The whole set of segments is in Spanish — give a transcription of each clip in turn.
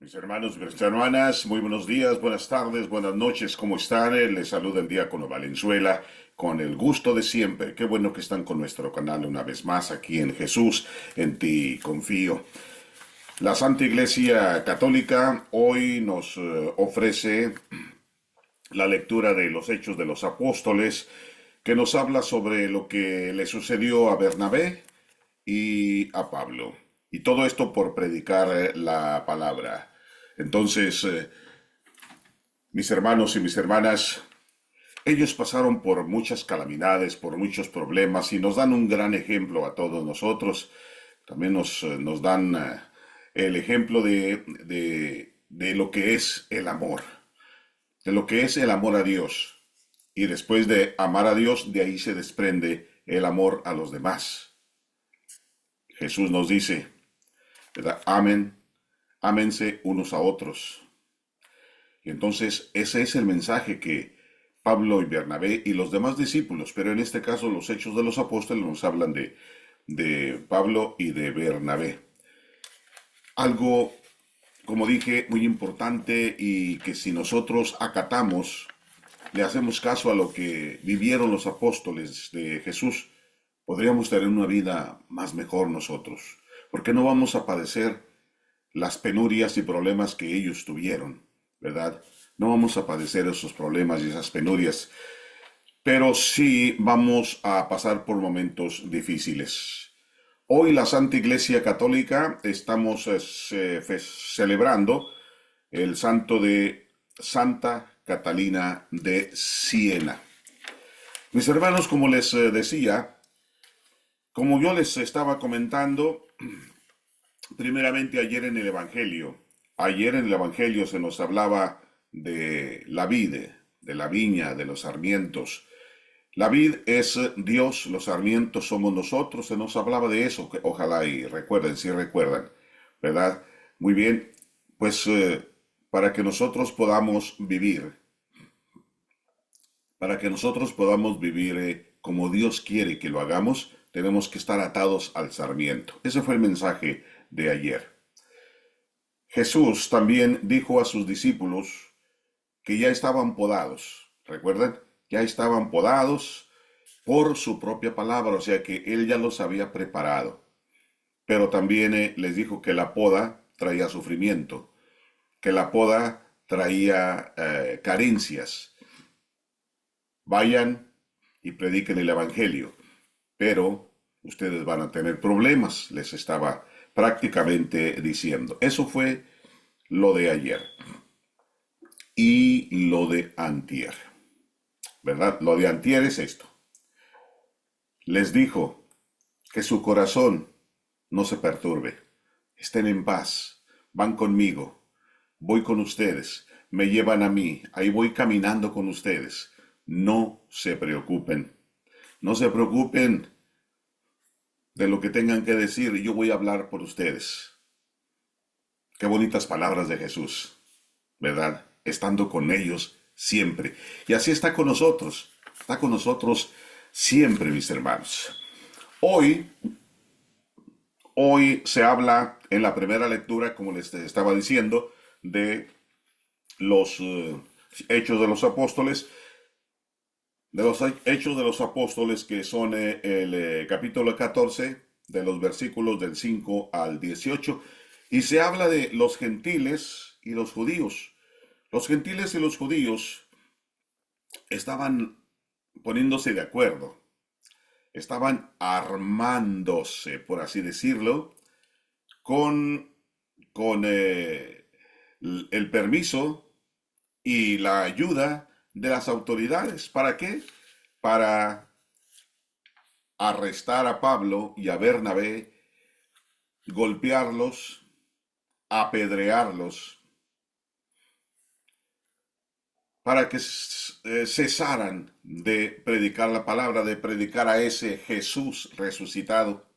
Mis hermanos y mis hermanas, muy buenos días, buenas tardes, buenas noches, ¿cómo están? Les saluda el diácono Valenzuela con el gusto de siempre. Qué bueno que están con nuestro canal una vez más aquí en Jesús, en ti confío. La Santa Iglesia Católica hoy nos ofrece la lectura de los Hechos de los Apóstoles, que nos habla sobre lo que le sucedió a Bernabé y a Pablo. Y todo esto por predicar la palabra. Entonces, mis hermanos y mis hermanas, ellos pasaron por muchas calamidades, por muchos problemas y nos dan un gran ejemplo a todos nosotros. También nos dan el ejemplo de lo que es el amor, de lo que es el amor a Dios. Y después de amar a Dios, de ahí se desprende el amor a los demás. Jesús nos dice, ¿verdad? Ámense unos a otros. Y entonces ese es el mensaje que Pablo y Bernabé y los demás discípulos, pero en este caso los Hechos de los Apóstoles nos hablan de Pablo y de Bernabé. Algo, como dije, muy importante y que si nosotros acatamos, le hacemos caso a lo que vivieron los apóstoles de Jesús, podríamos tener una vida más mejor nosotros, porque no vamos a padecer las penurias y problemas que ellos tuvieron, ¿verdad? No vamos a padecer esos problemas y esas penurias, pero sí vamos a pasar por momentos difíciles. Hoy la Santa Iglesia Católica estamos celebrando el santo de Santa Catalina de Siena. Mis hermanos, como les decía, como yo les estaba comentando, primeramente ayer en el Evangelio se nos hablaba de la vid, de la viña, de los sarmientos. La vid es Dios, los sarmientos somos nosotros, se nos hablaba de eso, que ojalá y recuerden, si recuerdan, ¿verdad? Muy bien, pues para que nosotros podamos vivir, para que nosotros podamos vivir como Dios quiere que lo hagamos, tenemos que estar atados al sarmiento. Ese fue el mensaje de ayer. Jesús también dijo a sus discípulos que ya estaban podados. ¿Recuerdan? Ya estaban podados por su propia palabra, o sea que Él ya los había preparado. Pero también les dijo que la poda traía sufrimiento, que la poda traía carencias. Vayan y prediquen el Evangelio, pero ustedes van a tener problemas, les estaba prácticamente diciendo. Eso fue lo de ayer y lo de antier, ¿verdad? Lo de antier es esto. Les dijo que su corazón no se perturbe, estén en paz, van conmigo, voy con ustedes, me llevan a mí, ahí voy caminando con ustedes. No se preocupen, no se preocupen de lo que tengan que decir, yo voy a hablar por ustedes. Qué bonitas palabras de Jesús, ¿verdad? Estando con ellos siempre. Y así está con nosotros siempre, mis hermanos. Hoy, hoy se habla en la primera lectura, como les estaba diciendo, de los hechos de los apóstoles, de los hechos de los apóstoles que son el capítulo 14, de los versículos del 5 al 18, y se habla de los gentiles y los judíos. Los gentiles y los judíos estaban poniéndose de acuerdo, estaban armándose, por así decirlo, con, con el permiso y la ayuda de las autoridades. ¿Para qué? Para arrestar a Pablo y a Bernabé, golpearlos, apedrearlos, para que cesaran de predicar la palabra, de predicar a ese Jesús resucitado.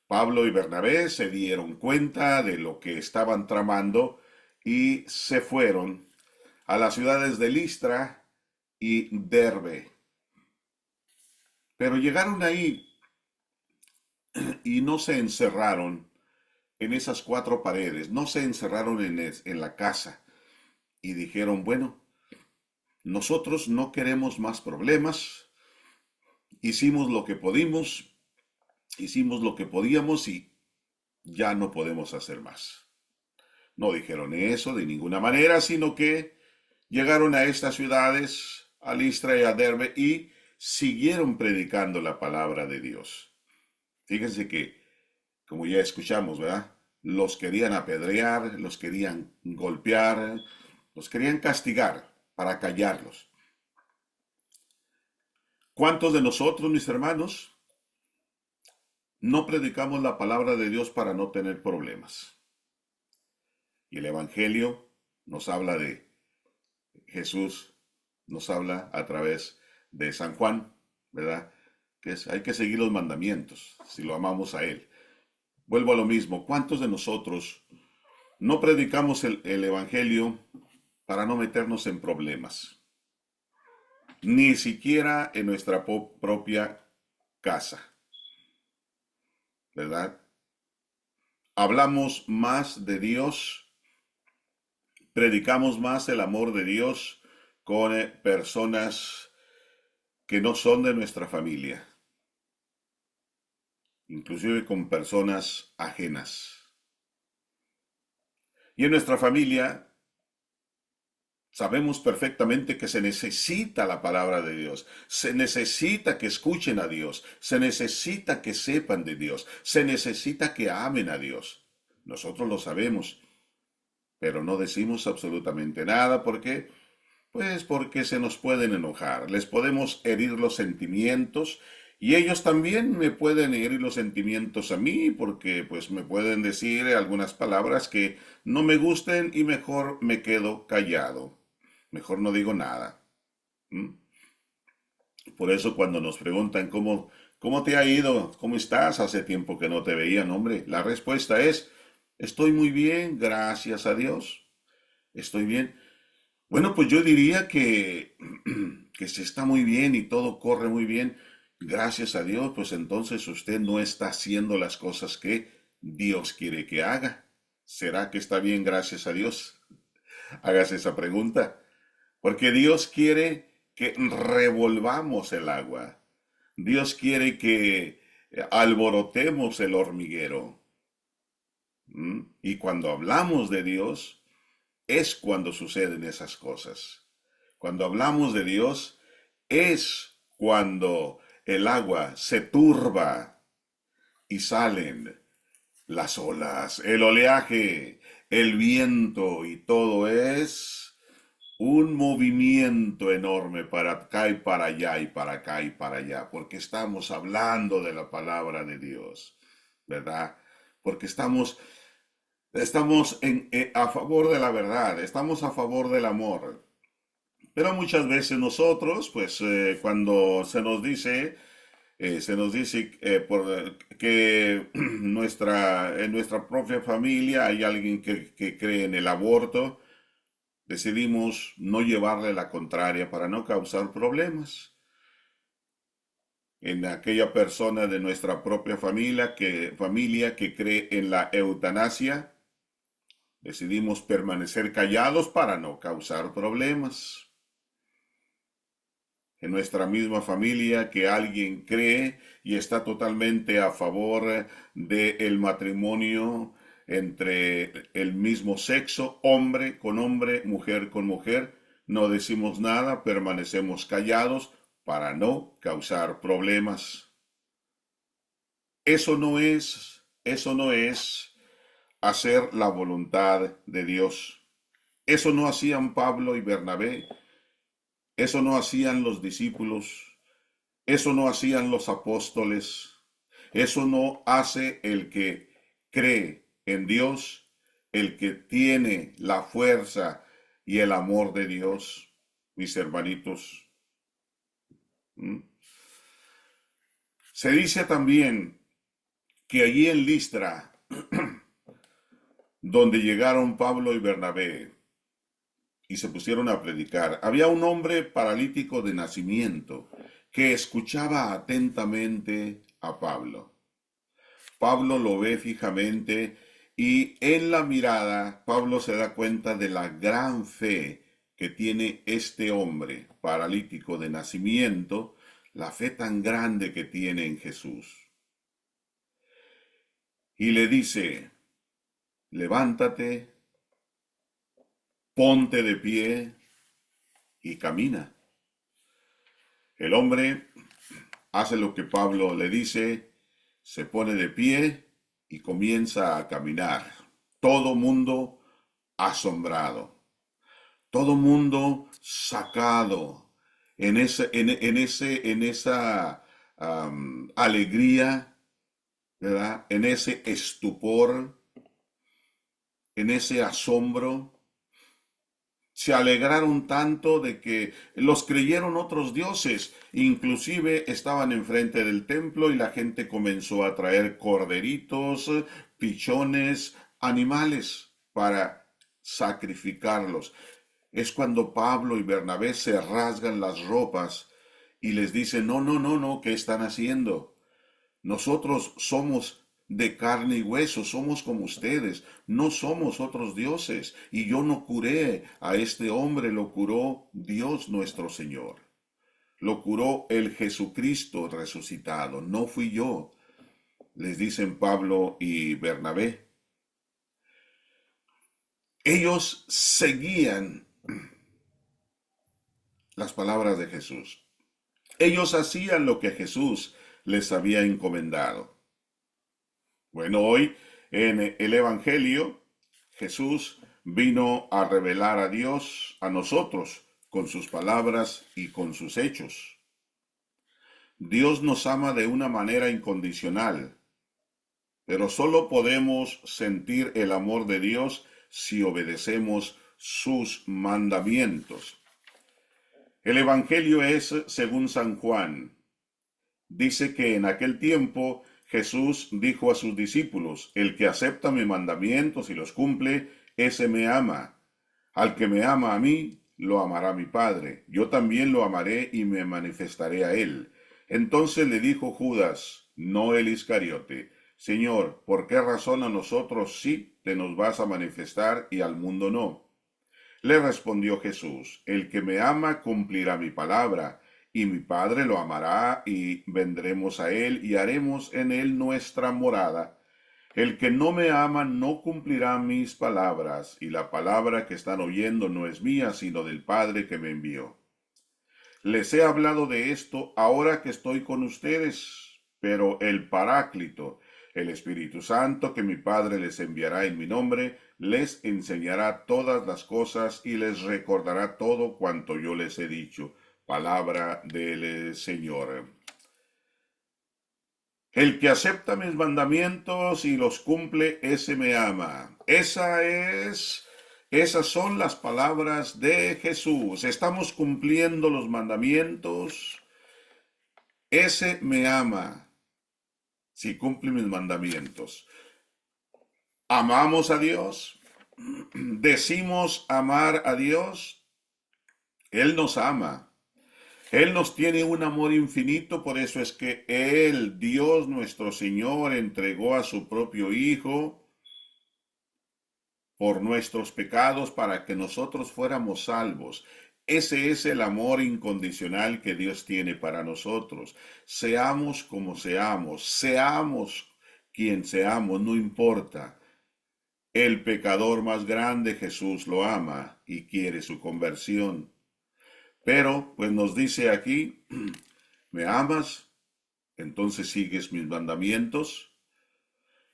Pablo y Bernabé se dieron cuenta de lo que estaban tramando y se fueron a las ciudades de Listra y Derbe. Pero llegaron ahí y no se encerraron en esas cuatro paredes, no se encerraron en la casa y dijeron, bueno, nosotros no queremos más problemas, hicimos lo que pudimos, hicimos lo que podíamos y ya no podemos hacer más. No dijeron eso de ninguna manera, sino que llegaron a estas ciudades, a Listra y a Derbe, y siguieron predicando la palabra de Dios. Fíjense que, como ya escuchamos, ¿verdad? Los querían apedrear, los querían golpear, los querían castigar para callarlos. ¿Cuántos de nosotros, mis hermanos, no predicamos la palabra de Dios para no tener problemas? Y el Evangelio nos habla de Jesús, nos habla a través de San Juan, ¿verdad? Hay que seguir los mandamientos si lo amamos a Él. Vuelvo a lo mismo, ¿cuántos de nosotros no predicamos el Evangelio para no meternos en problemas? Ni siquiera en nuestra propia casa, ¿verdad? Hablamos más de Dios, predicamos más el amor de Dios con personas que no son de nuestra familia, inclusive con personas ajenas. Y en nuestra familia sabemos perfectamente que se necesita la palabra de Dios, se necesita que escuchen a Dios, se necesita que sepan de Dios, se necesita que amen a Dios. Nosotros lo sabemos, pero no decimos absolutamente nada. ¿Por qué? Pues porque se nos pueden enojar, les podemos herir los sentimientos y ellos también me pueden herir los sentimientos a mí porque pues me pueden decir algunas palabras que no me gusten y mejor me quedo callado, mejor no digo nada. ¿Mm? Por eso cuando nos preguntan cómo te ha ido, cómo estás, hace tiempo que no te veían, hombre, la respuesta es, estoy muy bien, gracias a Dios, estoy bien. Bueno, pues yo diría que se está muy bien y todo corre muy bien, gracias a Dios, pues entonces usted no está haciendo las cosas que Dios quiere que haga. ¿Será que está bien gracias a Dios? Hágase esa pregunta. Porque Dios quiere que revolvamos el agua. Dios quiere que alborotemos el hormiguero. ¿Mm? Y cuando hablamos de Dios, es cuando suceden esas cosas. Cuando hablamos de Dios, es cuando el agua se turba y salen las olas, el oleaje, el viento y todo es un movimiento enorme para acá y para allá y para acá y para allá, porque estamos hablando de la palabra de Dios, ¿verdad? Porque estamos a favor de la verdad, estamos a favor del amor. Pero muchas veces nosotros, pues cuando se nos dice que en nuestra propia familia hay alguien que cree en el aborto, decidimos no llevarle la contraria para no causar problemas. En aquella persona de nuestra propia familia que cree en la eutanasia, decidimos permanecer callados para no causar problemas. En nuestra misma familia que alguien cree y está totalmente a favor del matrimonio entre el mismo sexo, hombre, mujer con mujer, no decimos nada, permanecemos callados para no causar problemas. Eso no es hacer la voluntad de Dios. Eso no hacían Pablo y Bernabé, eso no hacían los discípulos, eso no hacían los apóstoles, eso no hace el que cree en Dios, el que tiene la fuerza y el amor de Dios, mis hermanitos. ¿Mm? Se dice también que allí en Listra, donde llegaron Pablo y Bernabé y se pusieron a predicar, había un hombre paralítico de nacimiento que escuchaba atentamente a Pablo. Pablo lo ve fijamente Y en la mirada, Pablo se da cuenta de la gran fe que tiene este hombre paralítico de nacimiento, la fe tan grande que tiene en Jesús. Y le dice, levántate, ponte de pie y camina. El hombre hace lo que Pablo le dice, se pone de pie y comienza a caminar. Todo mundo asombrado. Todo mundo sacado en esa alegría, ¿verdad? En ese estupor, en ese asombro. Se alegraron tanto de que los creyeron otros dioses. Inclusive estaban enfrente del templo y la gente comenzó a traer corderitos, pichones, animales para sacrificarlos. Es cuando Pablo y Bernabé se rasgan las ropas y les dicen, no, no, no, no, ¿qué están haciendo? Nosotros somos de carne y hueso, somos como ustedes, no somos otros dioses. Y yo no curé a este hombre, lo curó Dios nuestro Señor. Lo curó el Jesucristo resucitado, no fui yo, les dicen Pablo y Bernabé. Ellos seguían las palabras de Jesús. Ellos hacían lo que Jesús les había encomendado. Bueno, hoy en el Evangelio Jesús vino a revelar a Dios a nosotros con sus palabras y con sus hechos. Dios nos ama de una manera incondicional, pero solo podemos sentir el amor de Dios si obedecemos sus mandamientos. El Evangelio es según San Juan. Dice que en aquel tiempo Jesús dijo a sus discípulos, el que acepta mis mandamientos y los cumple, ese me ama. Al que me ama a mí, lo amará mi Padre. Yo también lo amaré y me manifestaré a él. Entonces le dijo Judas, no el Iscariote, Señor, ¿por qué razón a nosotros sí te nos vas a manifestar y al mundo no? Le respondió Jesús, el que me ama cumplirá mi palabra, y mi Padre lo amará, y vendremos a él, y haremos en él nuestra morada. El que no me ama no cumplirá mis palabras, y la palabra que están oyendo no es mía, sino del Padre que me envió. Les he hablado de esto ahora que estoy con ustedes, pero el Paráclito, el Espíritu Santo que mi Padre les enviará en mi nombre, les enseñará todas las cosas y les recordará todo cuanto yo les he dicho. Palabra del Señor. El que acepta mis mandamientos y los cumple, ese me ama. Esas son las palabras de Jesús. Estamos cumpliendo los mandamientos. Ese me ama si cumple mis mandamientos. ¿Amamos a Dios? ¿Decimos amar a Dios? Él nos ama. Él nos tiene un amor infinito, por eso es que Él, Dios nuestro Señor, entregó a su propio Hijo por nuestros pecados para que nosotros fuéramos salvos. Ese es el amor incondicional que Dios tiene para nosotros. Seamos como seamos quien seamos, no importa. El pecador más grande, Jesús, lo ama y quiere su conversión. Pero, pues nos dice aquí, ¿me amas? Entonces sigues mis mandamientos.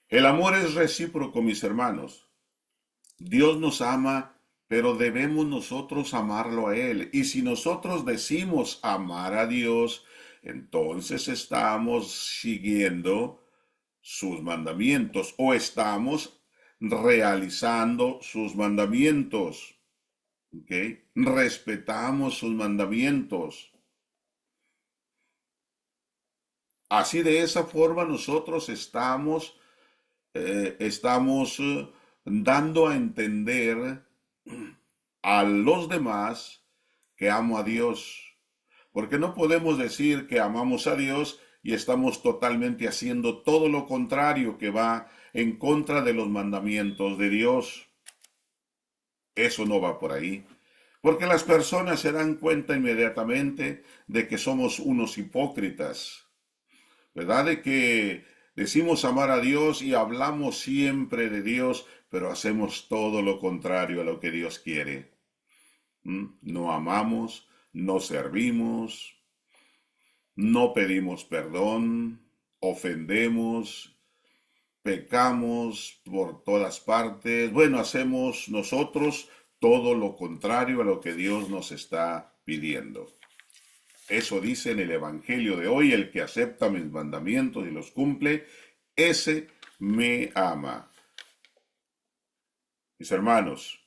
El amor es recíproco, mis hermanos. Dios nos ama, pero debemos nosotros amarlo a Él. Y si nosotros decimos amar a Dios, entonces estamos siguiendo sus mandamientos o estamos realizando sus mandamientos. ¿Okay? Respetamos sus mandamientos. Así de esa forma nosotros estamos dando a entender a los demás que amo a Dios. Porque no podemos decir que amamos a Dios y estamos totalmente haciendo todo lo contrario que va en contra de los mandamientos de Dios. Eso no va por ahí. Porque las personas se dan cuenta inmediatamente de que somos unos hipócritas, ¿verdad? De que decimos amar a Dios y hablamos siempre de Dios, pero hacemos todo lo contrario a lo que Dios quiere. No amamos, no servimos, no pedimos perdón, ofendemos, pecamos por todas partes. Bueno, hacemos nosotros todo lo contrario a lo que Dios nos está pidiendo. Eso dice en el Evangelio de hoy: el que acepta mis mandamientos y los cumple, ese me ama. Mis hermanos,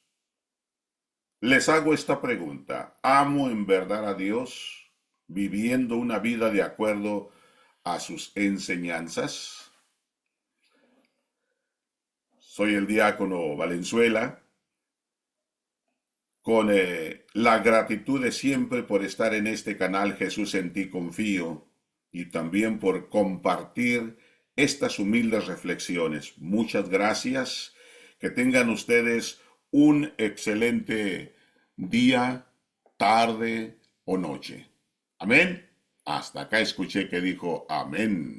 les hago esta pregunta: ¿amo en verdad a Dios viviendo una vida de acuerdo a sus enseñanzas? Soy el diácono Valenzuela, con la gratitud de siempre por estar en este canal Jesús en ti confío, y también por compartir estas humildes reflexiones. Muchas gracias. Que tengan ustedes un excelente día, tarde o noche. Amén. Hasta acá escuché que dijo amén.